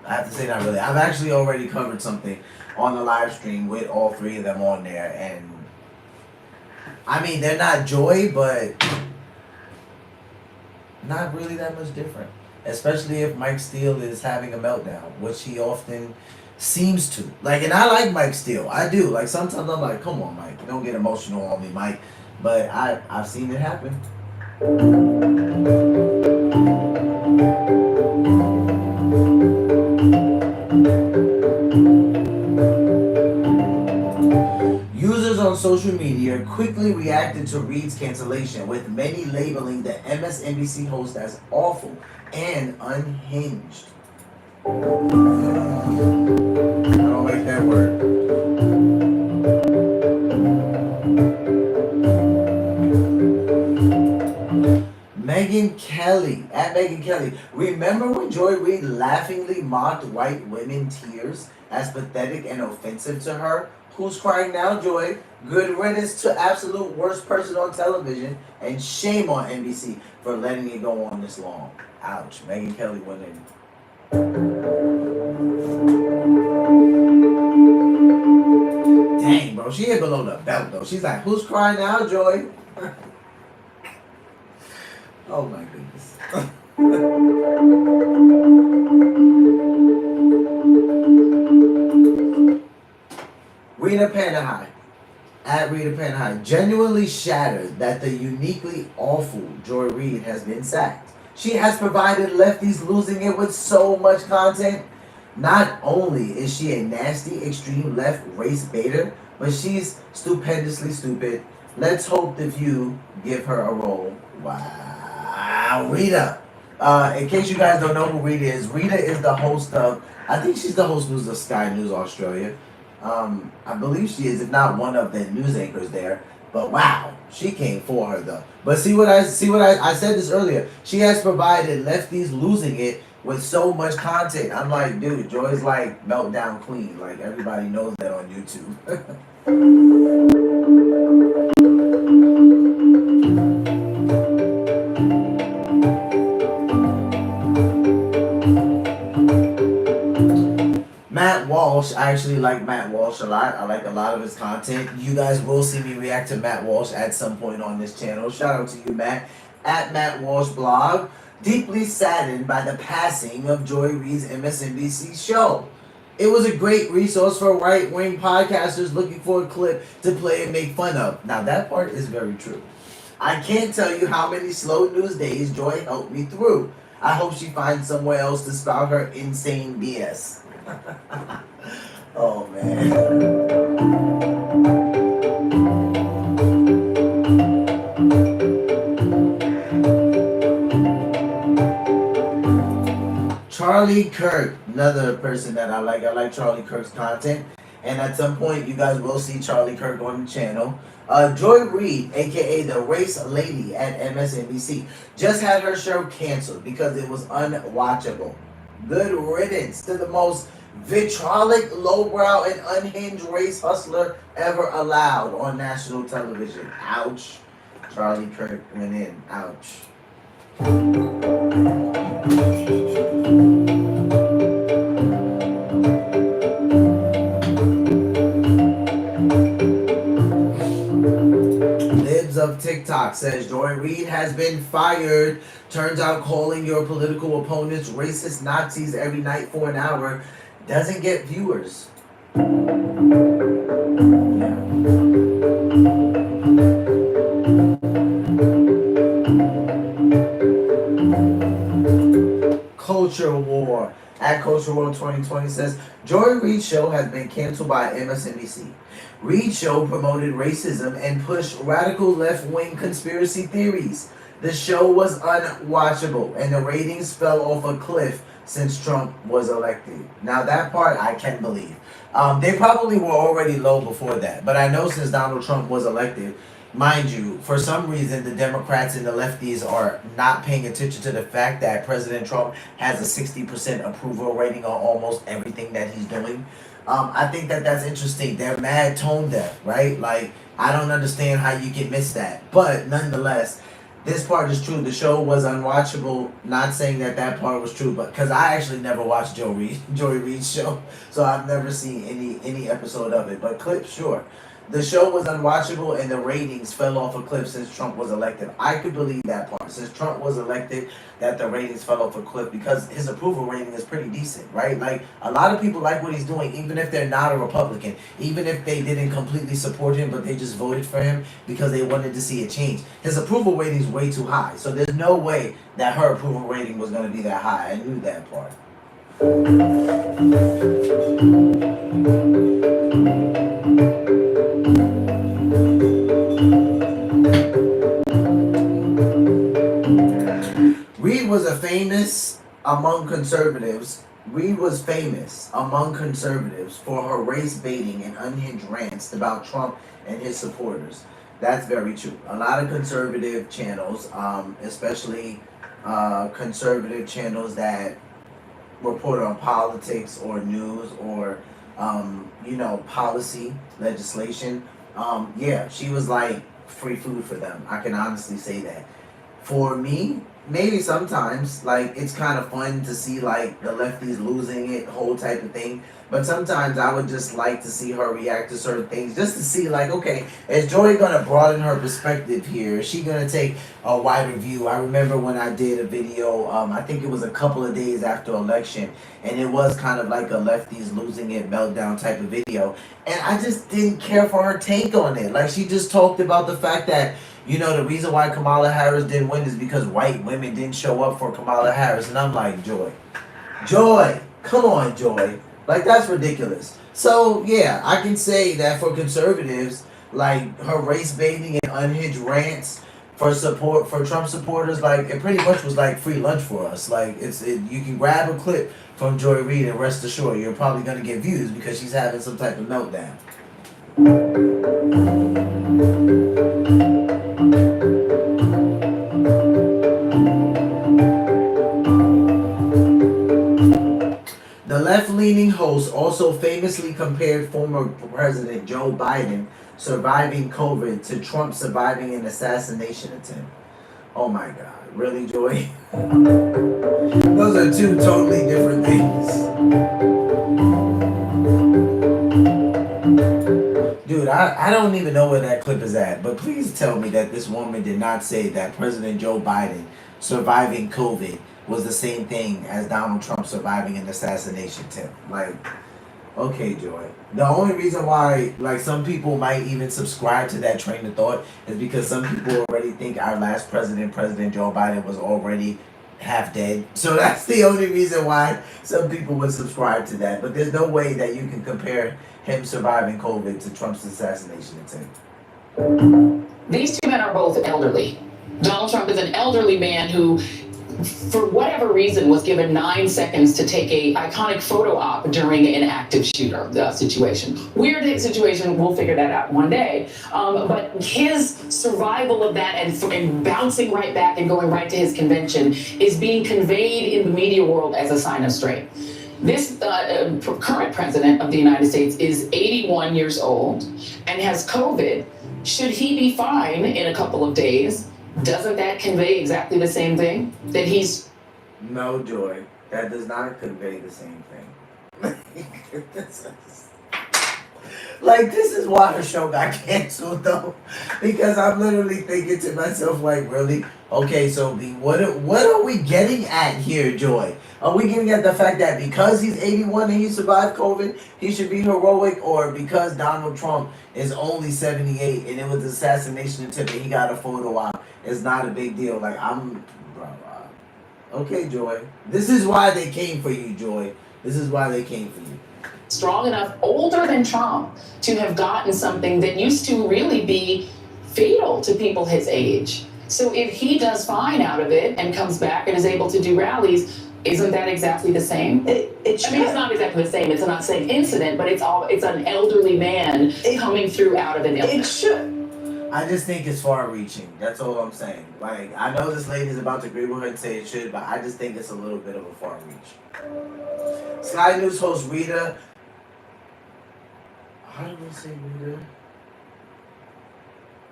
I have to say not really. I've actually already covered something on the live stream with all three of them on there. And I mean, they're not Joy, but not really that much different. Especially if Mike Steele is having a meltdown, which he often seems to. Like, and I like Mike Steele. I do. Like, sometimes I'm like, come on, Mike. Don't get emotional on me, Mike. But I've seen it happen. Users on social media quickly reacted to Reid's cancellation, with many labeling the MSNBC host as awful and unhinged. I don't like that word. Megyn Kelly, at Megyn Kelly. Remember when Joy Reid laughingly mocked white women tears as pathetic and offensive to her? Who's crying now, Joy? Good riddance to absolute worst person on television, and shame on NBC for letting it go on this long. Ouch. Megyn Kelly went in. Dang, bro. She hit below the belt, though. She's like, who's crying now, Joy? Oh, my goodness. Rita Panahai, at Rita Panahai, genuinely shattered that the uniquely awful Joy Reid has been sacked. She has provided lefties losing it with so much content. Not only is she a nasty extreme left race baiter, but she's stupendously stupid. Let's hope the View give her a role. Wow, Rita. In case you guys don't know who Rita is the host of, I think she's the host of Sky News Australia. I believe she is, if not one of the news anchors there. But wow, she came for her though. But see what I said this earlier. She has provided lefties losing it with so much content. I'm like, dude, Joy's like meltdown queen. Like, everybody knows that on YouTube. Matt Walsh, I actually like Matt Walsh a lot. I like a lot of his content. You guys will see me react to Matt Walsh at some point on this channel. Shout out to you, Matt. At Matt Walsh Blog. Deeply saddened by the passing of Joy Reid's MSNBC show. It was a great resource for right-wing podcasters looking for a clip to play and make fun of. Now, that part is very true. I can't tell you how many slow news days Joy helped me through. I hope she finds somewhere else to spout her insane BS. Oh, man. Charlie Kirk, another person that I like. I like Charlie Kirk's content. And at some point, you guys will see Charlie Kirk on the channel. Joy Reid, aka the race lady at MSNBC, just had her show canceled because it was unwatchable. Good riddance to the most vitriolic, lowbrow, and unhinged race hustler ever allowed on national television. Ouch. Charlie Kirk went in. Ouch. Libs of TikTok says Joy Reid has been fired. Turns out calling your political opponents racist Nazis every night for an hour doesn't get viewers. Culture War at Culture War 2020 says Joy Reid's show has been canceled by MSNBC. Reid's show promoted racism and pushed radical left-wing conspiracy theories. The show was unwatchable and the ratings fell off a cliff since Trump was elected. Now that part I can believe. They probably were already low before that, but I know since Donald Trump was elected, mind you, for some reason the Democrats and the lefties are not paying attention to the fact that President Trump has a 60% approval rating on almost everything that he's doing. I think that that's interesting. They're mad tone deaf, right? Like, I don't understand how you can miss that. But nonetheless, this part is true. The show was unwatchable. Not saying that that part was true, but because I actually never watched Joy Reid's show, so I've never seen any episode of it. But clips, sure. The show was unwatchable and the ratings fell off a cliff since Trump was elected. I could believe that part. Since Trump was elected, that the ratings fell off a cliff because his approval rating is pretty decent, right? Like, a lot of people like what he's doing, even if they're not a Republican, even if they didn't completely support him, but they just voted for him because they wanted to see a change. His approval rating is way too high. So there's no way that her approval rating was going to be that high. I knew that part. Reid was famous among conservatives for her race baiting and unhinged rants about Trump and his supporters. That's very true. A lot of conservative channels, especially conservative channels that report on politics or news or policy, legislation. Yeah, she was like free food for them. I can honestly say that. For me, maybe sometimes, like, it's kind of fun to see, like, the lefties losing it, whole type of thing. But sometimes I would just like to see her react to certain things, just to see, like, okay, is Joy going to broaden her perspective here? Is she going to take a wider view? I remember when I did a video, I think it was a couple of days after election, and it was kind of like a lefties losing it meltdown type of video. And I just didn't care for her take on it. Like, she just talked about the fact that, the reason why Kamala Harris didn't win is because white women didn't show up for Kamala Harris. And I'm like, Joy, come on, Joy. Like, that's ridiculous. So, yeah, I can say that for conservatives, like, her race baiting and unhinged rants for Trump supporters, like, it pretty much was like free lunch for us. Like, you can grab a clip from Joy Reid and rest assured you're probably going to get views because she's having some type of meltdown. The left-leaning host also famously compared former President Joe Biden surviving COVID to Trump surviving an assassination attempt. Oh my God, really, Joy? Those are two totally different things. Dude, I don't even know where that clip is at, but please tell me that this woman did not say that President Joe Biden surviving COVID was the same thing as Donald Trump surviving an assassination attempt. Like, okay, Joy. The only reason why, like, some people might even subscribe to that train of thought is because some people already think our last president, President Joe Biden, was already half dead. So that's the only reason why some people would subscribe to that. But there's no way that you can compare him surviving COVID to Trump's assassination attempt. These two men are both elderly. Donald Trump is an elderly man who for whatever reason, was given 9 seconds to take a iconic photo op during an active shooter situation. Weird situation, we'll figure that out one day. But his survival of that and bouncing right back and going right to his convention is being conveyed in the media world as a sign of strength. This current president of the United States is 81 years old and has COVID. Should he be fine in a couple of days? Doesn't that convey exactly the same thing? That he's... No, Joy. That does not convey the same thing. Like, this is why the show got canceled, though. Because I'm literally thinking to myself, like, really? Okay, so what are we getting at here, Joy? Are we getting at the fact that because he's 81 and he survived COVID, he should be heroic? Or because Donald Trump is only 78 and it was an assassination attempt and he got a photo op, it's not a big deal? Like, okay, Joy. This is why they came for you, Joy. This is why they came for you. Strong enough, older than Trump, to have gotten something that used to really be fatal to people his age. So if he does fine out of it and comes back and is able to do rallies, isn't that exactly the same? I mean, it's not exactly the same. It's not the same incident, but it's an elderly man coming through out of an illness. It should. I just think it's far-reaching. That's all I'm saying. Like, I know this lady's about to agree with her and say it should, but I just think it's a little bit of a far reach. Sky News host Rita. How do we say Rita?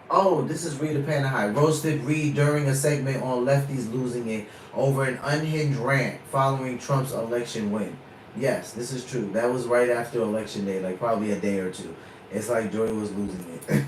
Oh, this is Rita Panahai. Roasted Reed during a segment on lefties losing it over an unhinged rant following Trump's election win. Yes, this is true. That was right after election day, like probably a day or two. It's like Joy was losing it.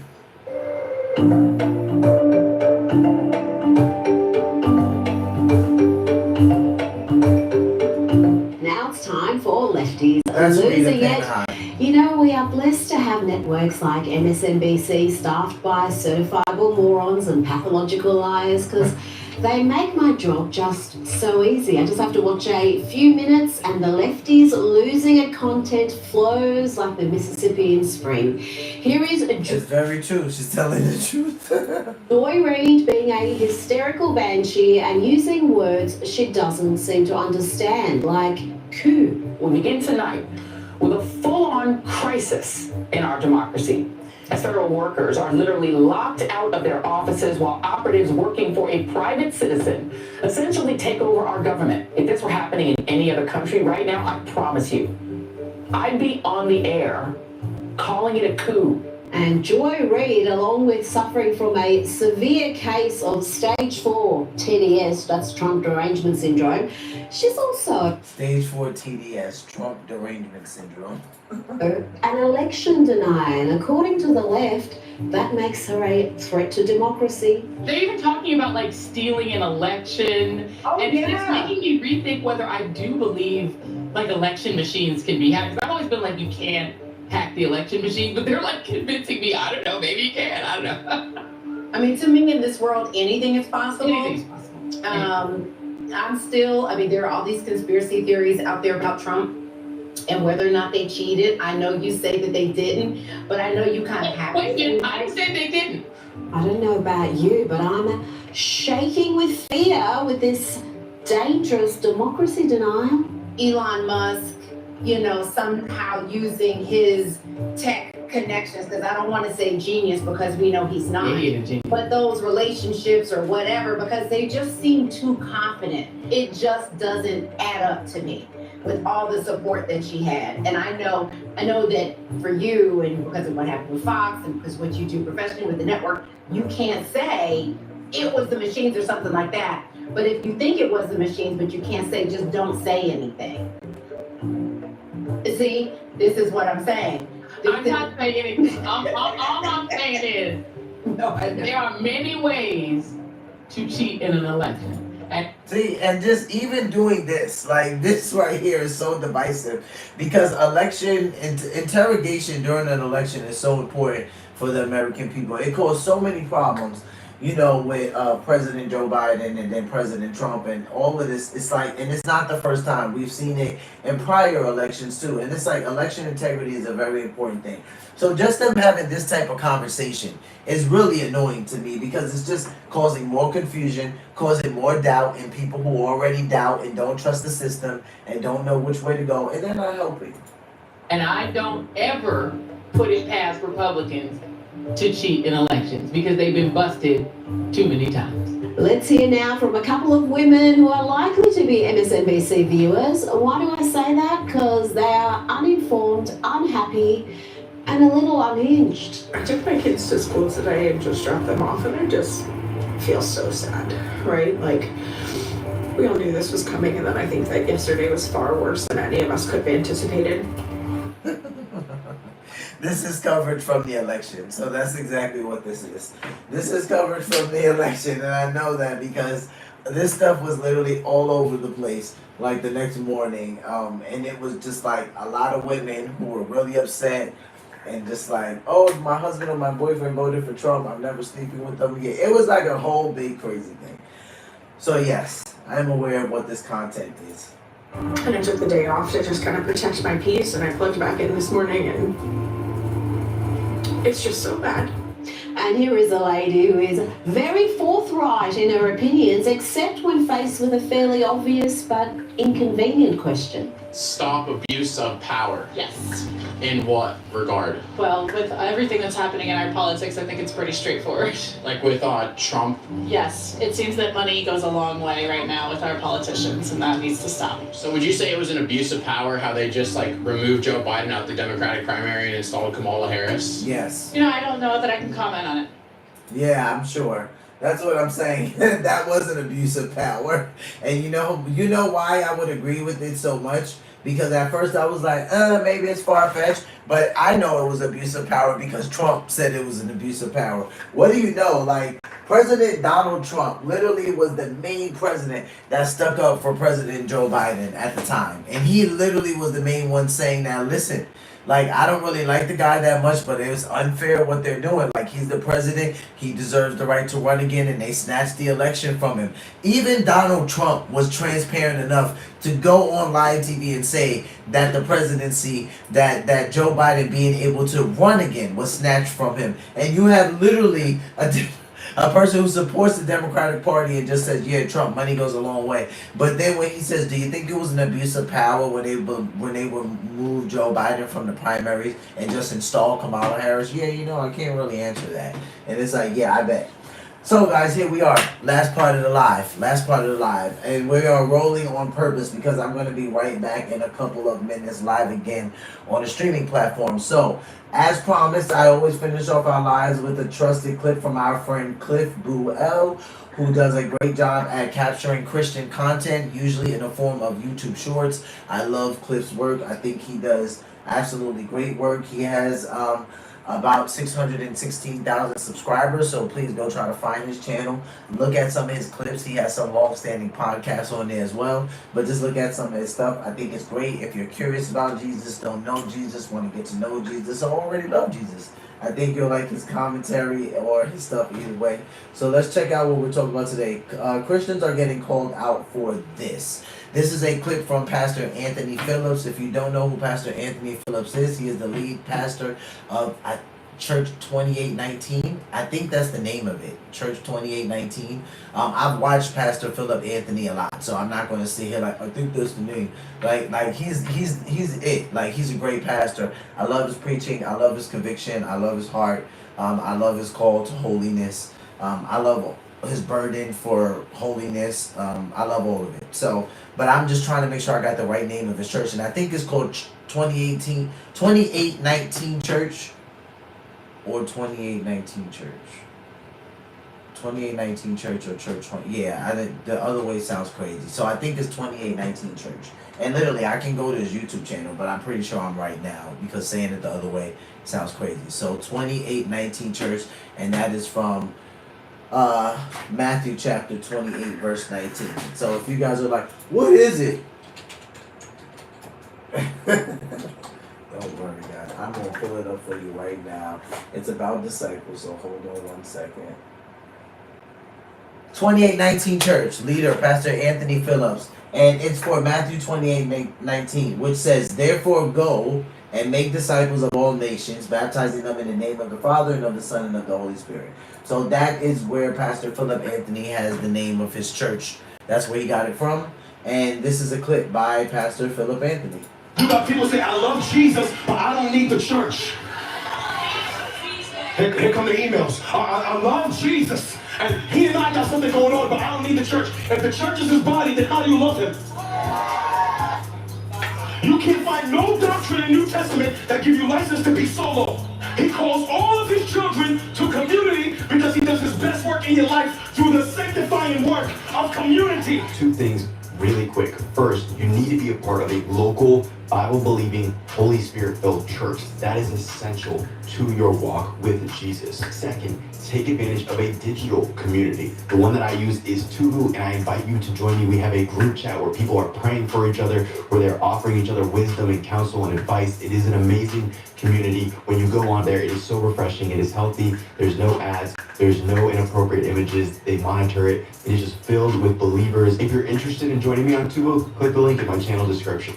Now it's time for lefties That's losing Rita it. Panahai. You know, we are blessed to have networks like MSNBC staffed by certifiable morons and pathological liars because they make my job just so easy. I just have to watch a few minutes and the lefties losing it content flows like the Mississippi in spring. Here is It's very true. She's telling the truth. Joy Reid being a hysterical banshee and using words she doesn't seem to understand, like coup. We'll begin tonight with a full-on crisis in our democracy, as federal workers are literally locked out of their offices while operatives working for a private citizen essentially take over our government. If this were happening in any other country right now, I promise you, I'd be on the air calling it a coup. And Joy Reid, along with suffering from a severe case of stage 4 TDS, that's Trump derangement syndrome, she's also Stage 4 TDS, Trump derangement syndrome. an election denier, and according to the left, that makes her a threat to democracy. They're even talking about like stealing an election, and it's making me rethink whether I do believe like election machines can be hacked. 'Cause I've always been like, you can't hack the election machine, but they're like convincing me, I don't know, maybe you can, I don't know. I mean, to me, in this world, anything is possible. Anything's possible. There are all these conspiracy theories out there about Trump and whether or not they cheated. I know you say that they didn't, but I know you kind of have. Wait a minute, I said they didn't. I don't know about you, but I'm shaking with fear with this dangerous democracy denial. Elon Musk, somehow using his tech connections, because I don't want to say genius because we know he's not, but those relationships or whatever, because they just seem too confident. It just doesn't add up to me with all the support that she had. And I know that for you, and because of what happened with Fox and because what you do professionally with the network, you can't say it was the machines or something like that. But if you think it was the machines, but you can't say, just don't say anything. See, this is what I'm saying. I'm not saying anything. All I'm saying is there are many ways to cheat in an election. And just even doing this, like this right here is so divisive because election interrogation during an election is so important for the American people. It caused so many problems you know, with President Joe Biden and then President Trump and all of this. It's like, and it's not the first time. We've seen it in prior elections too. And it's like election integrity is a very important thing. So just them having this type of conversation is really annoying to me because it's just causing more confusion, causing more doubt in people who already doubt and don't trust the system and don't know which way to go, and they're not helping. And I don't ever put it past Republicans to cheat in elections because they've been busted too many times. Let's hear now from a couple of women who are likely to be MSNBC viewers. Why do I say that? Because they are uninformed, unhappy, and a little unhinged. I took my kids to school today and just dropped them off, and I just feel so sad, right? Like, we all knew this was coming, and then I think that yesterday was far worse than any of us could have anticipated. This is coverage from the election, so that's exactly what this is. This is coverage from the election, and I know that because this stuff was literally all over the place, like the next morning, and it was just like a lot of women who were really upset and just like, oh, my husband or my boyfriend voted for Trump, I'm never sleeping with them again. It was like a whole big crazy thing. So yes, I'm aware of what this content is. And I took the day off to just kind of protect my peace, and I plugged back in this morning, and it's just so bad. And here is a lady who is very forthright in her opinions, except when faced with a fairly obvious but inconvenient question. Stop abuse of power. Yes. In what regard? Well, with everything that's happening in our politics, I think it's pretty straightforward. Like with Trump? Yes, it seems that money goes a long way right now with our politicians, and that needs to stop. So would you say it was an abuse of power how they just like removed Joe Biden out the Democratic primary and installed Kamala Harris? Yes. You know, I don't know that I can comment on it. Yeah, I'm sure. That's what I'm saying. That was an abuse of power. And you know why I would agree with it so much? Because at first I was like, maybe it's far-fetched. But I know it was abuse of power because Trump said it was an abuse of power. What do you know? Like, President Donald Trump literally was the main president that stuck up for President Joe Biden at the time. And he literally was the main one saying, now listen, like, I don't really like the guy that much, but it was unfair what they're doing. Like, he's the president. He deserves the right to run again, and they snatched the election from him. Even Donald Trump was transparent enough to go on live TV and say that the presidency, that Joe Biden being able to run again was snatched from him. And you have literally a person who supports the Democratic Party and just says, yeah, Trump, money goes a long way. But then when he says, do you think it was an abuse of power when they removed Joe Biden from the primaries and just installed Kamala Harris? Yeah, you know, I can't really answer that. And it's like, yeah, I bet. So guys, here we are. Last part of the live. And we are rolling on purpose because I'm going to be right back in a couple of minutes live again on the streaming platform. So, as promised, I always finish off our lives with a trusted clip from our friend Cliff Buell, who does a great job at capturing Christian content, usually in the form of YouTube shorts. I love Cliff's work. I think he does absolutely great work. He has about 616,000 subscribers, so please go try to find his channel. Look at some of his clips. He has some long-standing podcasts on there as well, but just look at some of his stuff. I think it's great. If you're curious about Jesus, don't know Jesus, want to get to know Jesus, or already love Jesus, I think you'll like his commentary or his stuff either way. So let's check out what we're talking about today. Christians are getting called out for this. This is a clip from Pastor Anthony Phillips. If you don't know who Pastor Anthony Phillips is, he is the lead pastor of Church 2819. I think that's the name of it, Church 2819. I've watched Pastor Philip Anthony a lot, so I'm not going to sit here like, I think that's the name. Like he's it. Like, he's a great pastor. I love his preaching. I love his conviction. I love his heart. I love his call to holiness. I love his burden for holiness. I love all of it. So, but I'm just trying to make sure I got the right name of his church, and I think it's called 2819 Church or 2819 Church. 2819 Church or Church 20. Yeah, I think the other way sounds crazy. So I think it's 2819 Church. And literally, I can go to his YouTube channel, but I'm pretty sure I'm right now because saying it the other way sounds crazy. So 2819 Church, and that is from Matthew chapter 28 verse 19. So if you guys are like, what is it? Don't worry, guys. I'm going to pull it up for you right now. It's about disciples, so hold on one second. 2819 Church, leader, Pastor Anthony Phillips. And it's for Matthew 28:19, which says, therefore go and make disciples of all nations, baptizing them in the name of the Father and of the Son and of the Holy Spirit. So that is where Pastor Philip Anthony has the name of his church. That's where he got it from. And this is a clip by Pastor Philip Anthony. You got people say, I love Jesus, but I don't need the church. Here come the emails. I love Jesus, and he and I got something going on, but I don't need the church. If the church is his body, then how do you love him? You can't find no doctrine in the New Testament that give you license to be solo. He calls all of his children to community because he does his best work in your life through the sanctifying work of community. Two things really quick. First, you need to be a part of a local, Bible-believing, Holy Spirit-filled church. That is essential to your walk with Jesus. Second, take advantage of a digital community. The one that I use is Tubu, and I invite you to join me. We have a group chat where people are praying for each other, where they're offering each other wisdom and counsel and advice. It is an amazing community. When you go on there, it is so refreshing. It is healthy. There's no ads. There's no inappropriate images. They monitor it. It is just filled with believers. If you're interested in joining me on Tubu, click the link in my channel description.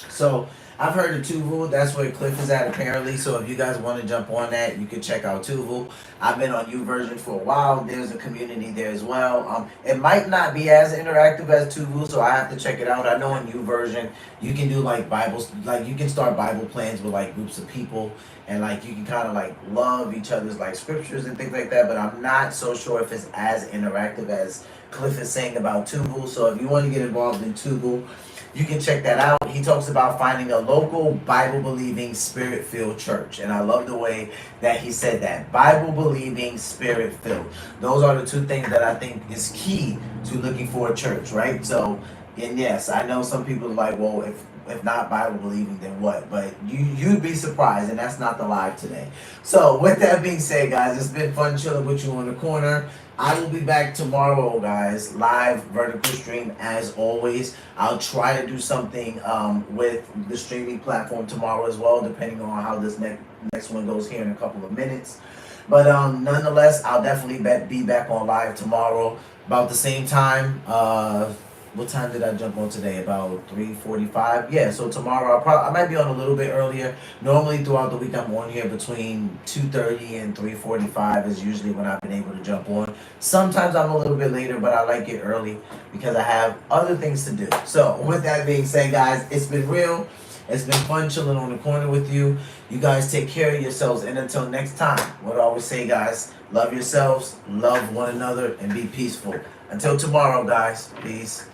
So I've heard of Tuvu. That's where Cliff is at apparently. So if you guys want to jump on that, you can check out Tuvu. I've been on YouVersion for a while. There's a community there as well. It might not be as interactive as Tuvu, so I have to check it out. I know in YouVersion you can do like Bibles, like you can start Bible plans with like groups of people, and like you can kind of like love each other's like scriptures and things like that. But I'm not so sure if it's as interactive as Cliff is saying about Tuvu. So if you want to get involved in Tuvu, you can check that out. He talks about finding a local Bible-believing, Spirit-filled church. And I love the way that he said that. Bible-believing, Spirit-filled. Those are the two things that I think is key to looking for a church, right? So, and yes, I know some people are like, well, if not Bible-believing, then what? But you'd be surprised, and that's not the live today. So, with that being said, guys, it's been fun chilling with you on the corner. I will be back tomorrow, guys, live vertical stream as always. I'll try to do something with the streaming platform tomorrow as well, depending on how this next one goes here in a couple of minutes. But nonetheless, I'll definitely be back on live tomorrow about the same time. What time did I jump on today? About 3:45. Yeah, so tomorrow I might be on a little bit earlier. Normally throughout the week I'm on here between 2:30 and 3:45 is usually when I've been able to jump on. Sometimes I'm a little bit later, but I like it early because I have other things to do. So with that being said, guys, it's been real. It's been fun chilling on the corner with you. You guys take care of yourselves, and until next time, what I always say, guys, love yourselves, love one another, and be peaceful. Until tomorrow, guys, peace.